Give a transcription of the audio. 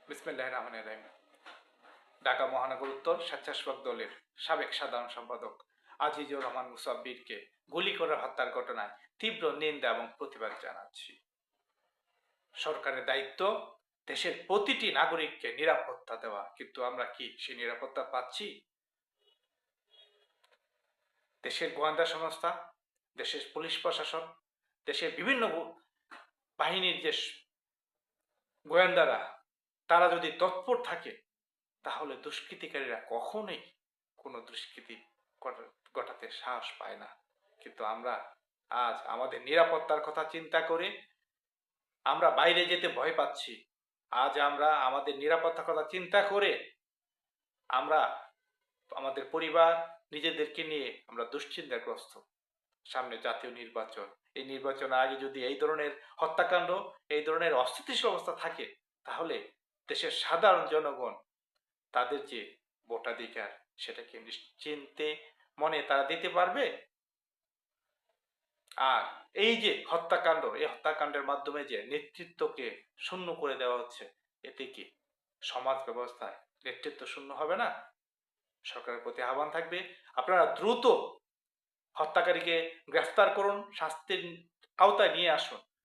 বিসমিল্লাহির রহমানির রহিম। ঢাকা মহানগর উত্তর স্বেচ্ছাসেবক দলের সাবেক সাধারণ সম্পাদক আজিজুর রহমান মুসাব্বিরকে গুলি করে হত্যার ঘটনায় তীব্র নিন্দা এবং প্রতিবাদ জানাচ্ছি। সরকারের দায়িত্ব দেশের প্রতিটি নাগরিককে নিরাপত্তা দেওয়া, কিন্তু আমরা কি সেই নিরাপত্তা পাচ্ছি? দেশের গোয়েন্দা সংস্থা, দেশের পুলিশ প্রশাসন, দেশের বিভিন্ন বাহিনীর যে গোয়েন্দারা, তারা যদি তৎপর থাকে তাহলে দুষ্কৃতিকারীরা কখনোই কোনো দুষ্কৃতি ঘটাতে সাহস পায় না। কিন্তু আমরা আজ আমাদের নিরাপত্তার কথা চিন্তা করে আমরা বাইরে যেতে ভয় পাচ্ছি। আজ আমরা আমাদের নিরাপত্তার কথা চিন্তা করে আমরা আমাদের পরিবার, নিজেদেরকে নিয়ে আমরা দুশ্চিন্তাগ্রস্ত। সামনে জাতীয় নির্বাচন, এই নির্বাচনের আগে যদি এই ধরনের হত্যাকাণ্ড, এই ধরনের অস্থিতিশীল অবস্থা থাকে, তাহলে দেশের সাধারণ জনগণ তাদের যে ভোটাধিকার সেটাকে নিশ্চিন্তে মনে তারা দিতে পারবে? আর এই যে হত্যাকাণ্ড, এই হত্যাকাণ্ডের মাধ্যমে যে নেতৃত্বকে শূন্য করে দেওয়া হচ্ছে, এতে কি সমাজ ব্যবস্থায় নেতৃত্ব শূন্য হবে না? সরকারের প্রতি আহ্বান থাকবে, আপনারা দ্রুত হত্যাকারীকে গ্রেফতার করুন, শাস্তির আওতায় নিয়ে আসুন।